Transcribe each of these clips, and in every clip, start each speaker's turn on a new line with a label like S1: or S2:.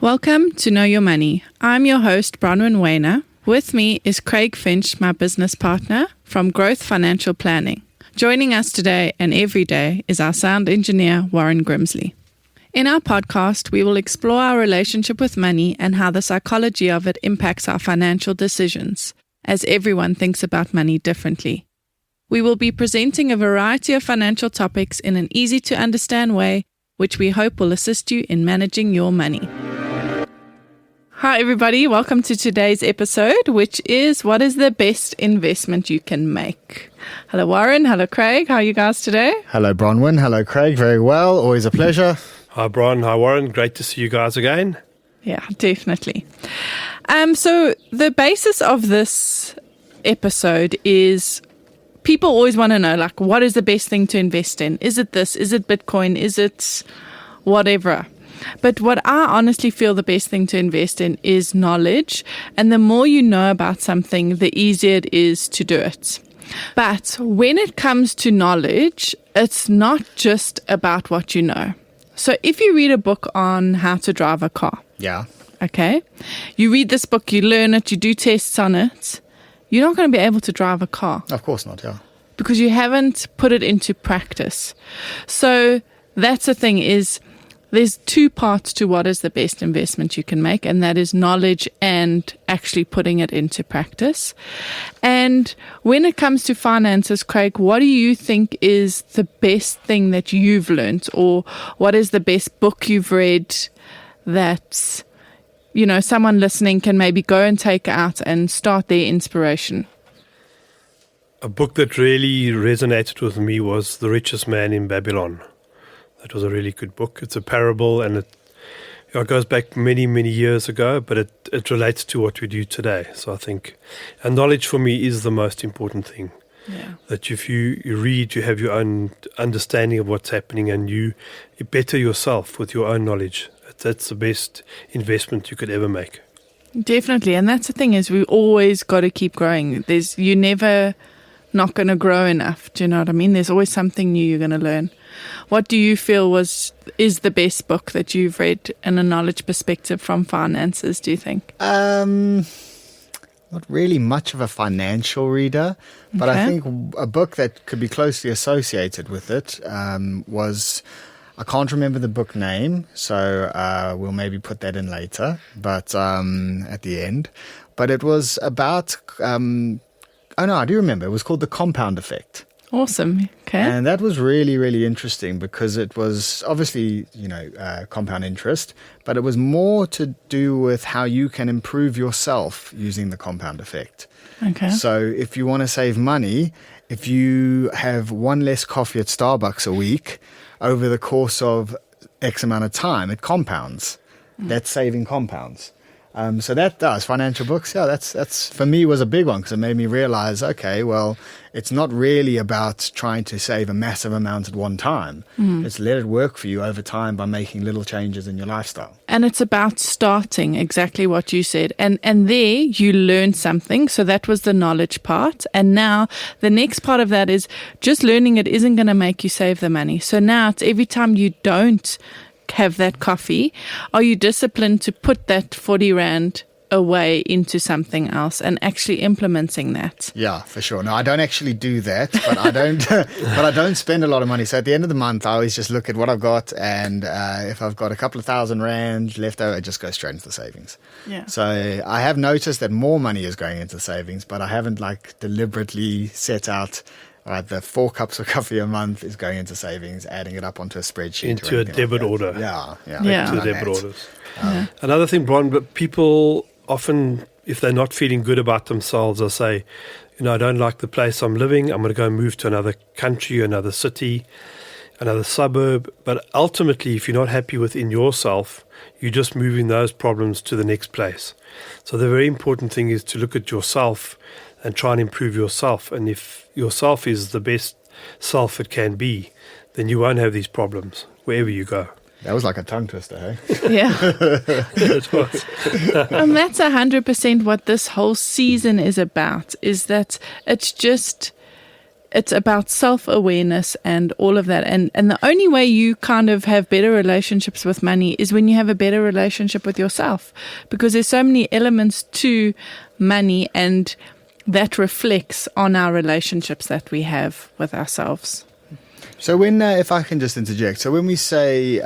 S1: Welcome to Know Your Money. I'm your host, Bronwyn Weiner. With me is Craig Finch, my business partner from Growth Financial Planning. Joining us today and every day is our sound engineer, Warren Grimsley. In our podcast, we will explore our relationship with money and how the psychology of it impacts our financial decisions, as everyone thinks about money differently. We will be presenting a variety of financial topics in an easy-to-understand way, which we hope will assist you in managing your money. Hi everybody, welcome to today's episode, which is what is the best investment you can make? Hello Warren, hello Craig, how are you guys today?
S2: Hello Bronwyn, hello Craig, very well, always a pleasure.
S3: Hi Bron, hi Warren, great to see you guys again.
S1: Yeah, definitely. So the basis of this episode is people always want to know, like, what is the best thing to invest in? Is it this? Is it Bitcoin? Is it whatever? But what I honestly feel the best thing to invest in is knowledge. And the more you know about something, the easier it is to do it. But when it comes to knowledge, it's not just about what you know. So if you read a book on how to drive a car, okay, you read this book, you learn it, you do tests on it, you're not going to be able to drive a car.
S2: Of course not, yeah.
S1: Because you haven't put it into practice. So that's the thing is, there's two parts to what is the best investment you can make, and that is knowledge and actually putting it into practice. And when it comes to finances, Craig, what do you think is the best thing that you've learned, or what is the best book you've read that, you know, someone listening can maybe go and take out and start their inspiration?
S3: A book that really resonated with me was The Richest Man in Babylon. That was a really good book. It's a parable and it goes back many, many years ago, but it relates to what we do today. So I think knowledge for me is the most important thing.
S1: Yeah.
S3: That if you read, you have your own understanding of what's happening and you better yourself with your own knowledge. That's the best investment you could ever make.
S1: Definitely. And that's the thing is we always got to keep growing. You're never not going to grow enough. Do you know what I mean? There's always something new you're going to learn. What do you feel is the best book that you've read in a knowledge perspective from finances, do you think?
S2: Not really much of a financial reader, but
S1: Okay.
S2: I think a book that could be closely associated with it was, I can't remember the book name, so we'll maybe put that in later, but at the end. But it was about, I do remember, it was called The Compound Effect.
S1: Awesome. Okay.
S2: And that was really, really interesting because it was obviously, compound interest, but it was more to do with how you can improve yourself using the compound effect.
S1: Okay.
S2: So if you want to save money, if you have one less coffee at Starbucks a week over the course of X amount of time, it compounds. That saving compounds. So that does financial books. Yeah, that's for me was a big one because it made me realize, okay, well, it's not really about trying to save a massive amount at one time. It's let it work for you over time by making little changes in your lifestyle.
S1: And it's about starting, exactly what you said. And there you learn something. So that was the knowledge part. And now the next part of that is just learning it isn't going to make you save the money. So now it's every time you don't have that coffee, are you disciplined to put that 40 Rand away into something else and actually implementing that?
S2: Yeah, for sure. No, I don't actually do that, but I don't spend a lot of money. So at the end of the month, I always just look at what I've got, and if I've got a couple of $1,000 left over, it just goes straight into the savings.
S1: Yeah.
S2: So I have noticed that more money is going into savings, but I haven't deliberately set out. Right, the 4 cups of coffee a month is going into savings, adding it up onto a spreadsheet.
S3: Into a debit order.
S2: Yeah.
S3: Into debit orders. Another thing, Bron, but people often, if they're not feeling good about themselves, they'll say, I don't like the place I'm living. I'm going to go and move to another country, another city, another suburb. But ultimately, if you're not happy within yourself, you're just moving those problems to the next place. So the very important thing is to look at yourself and try and improve yourself. And if yourself is the best self it can be, then you won't have these problems wherever you go.
S2: That was like a tongue twister, hey?
S1: Yeah.
S3: It was.
S1: And that's 100% what this whole season is about, is that it's just it's about self-awareness and all of that. And the only way you kind of have better relationships with money is when you have a better relationship with yourself, because there's so many elements to money, and that reflects on our relationships that we have with ourselves.
S2: So when, if I can just interject, so when we say,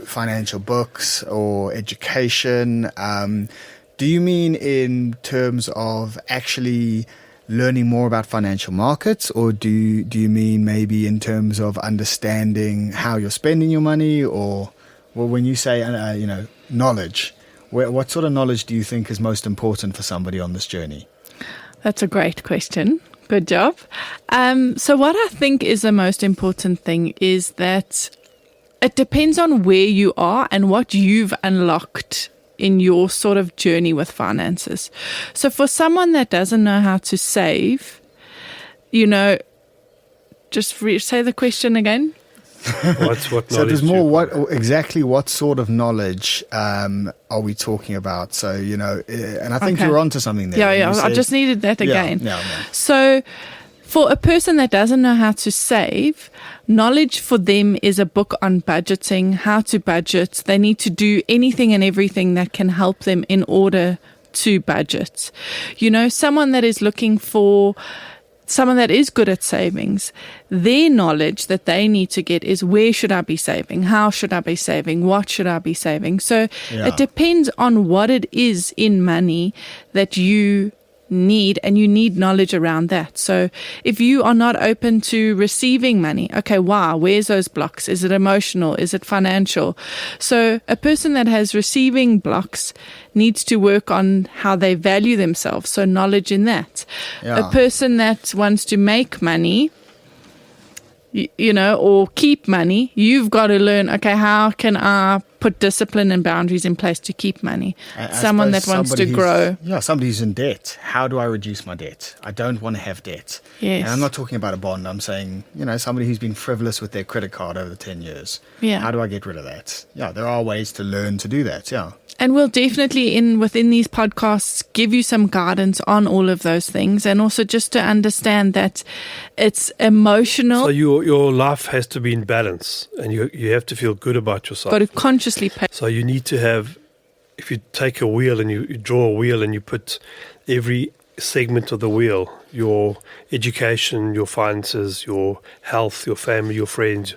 S2: financial books or education, do you mean in terms of actually learning more about financial markets, or do you mean maybe in terms of understanding how you're spending your money, or when you say knowledge, what sort of knowledge do you think is most important for somebody on this journey?
S1: That's a great question. Good job. So what I think is the most important thing is that it depends on where you are and what you've unlocked in your sort of journey with finances. So for someone that doesn't know how to save, just say the question again.
S3: What knowledge?
S2: So there's more. What sort of knowledge are we talking about? So and I think you're onto something there.
S1: Yeah. I just needed that again.
S2: Yeah.
S1: So for a person that doesn't know how to save, knowledge for them is a book on budgeting, how to budget. They need to do anything and everything that can help them in order to budget. Someone that is looking for someone that is good at savings, their knowledge that they need to get is, where should I be saving? How should I be saving? What should I be saving? So it depends on what it is in money that you need, and you need knowledge around that. So if you are not open to receiving money, okay, wow, where's those blocks? Is it emotional? Is it financial? So a person that has receiving blocks needs to work on how they value themselves, so knowledge in that. A person that wants to make money, or keep money, you've got to learn, okay, how can I put discipline and boundaries in place to keep money? Someone that wants to grow.
S2: Yeah, somebody who's in debt. How do I reduce my debt? I don't want to have debt.
S1: Yes.
S2: And I'm not talking about a bond. I'm saying, somebody who's been frivolous with their credit card over 10 years.
S1: Yeah.
S2: How do I get rid of that? Yeah, there are ways to learn to do that, yeah.
S1: And we'll definitely within these podcasts give you some guidance on all of those things, and also just to understand that it's emotional.
S3: So your life has to be in balance, and you have to feel good about yourself.
S1: Got to consciously pay.
S3: So you need to have, if you take a wheel and you draw a wheel and you put every segment of the wheel, your education, your finances, your health, your family, your friends,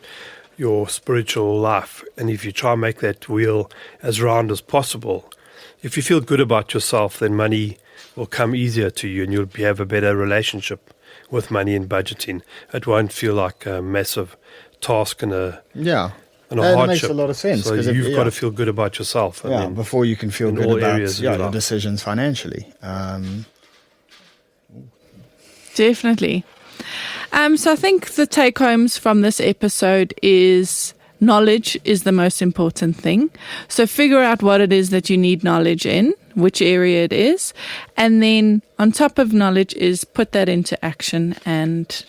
S3: your spiritual life, and if you try and make that wheel as round as possible, if you feel good about yourself, then money will come easier to you, and you'll have a better relationship with money and budgeting. It won't feel like a massive task and a hardship.
S2: That makes a lot of sense.
S3: So you've got to feel good about yourself.
S2: Before you can feel good about your decisions financially.
S1: Definitely. So I think the take-homes from this episode is knowledge is the most important thing. So figure out what it is that you need knowledge in, which area it is, and then on top of knowledge is put that into action and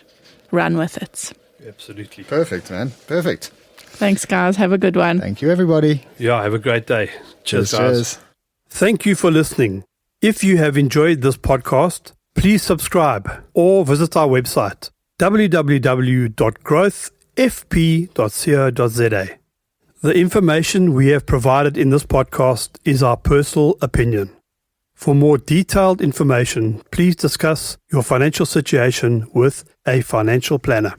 S1: run with it.
S3: Absolutely.
S2: Perfect, man. Perfect.
S1: Thanks, guys. Have a good one.
S2: Thank you, everybody.
S3: Yeah, have a great day. Cheers, guys.
S2: Cheers.
S3: Thank you for listening. If you have enjoyed this podcast, please subscribe or visit our website, www.growthfp.co.za. The information we have provided in this podcast is our personal opinion. For more detailed information, please discuss your financial situation with a financial planner.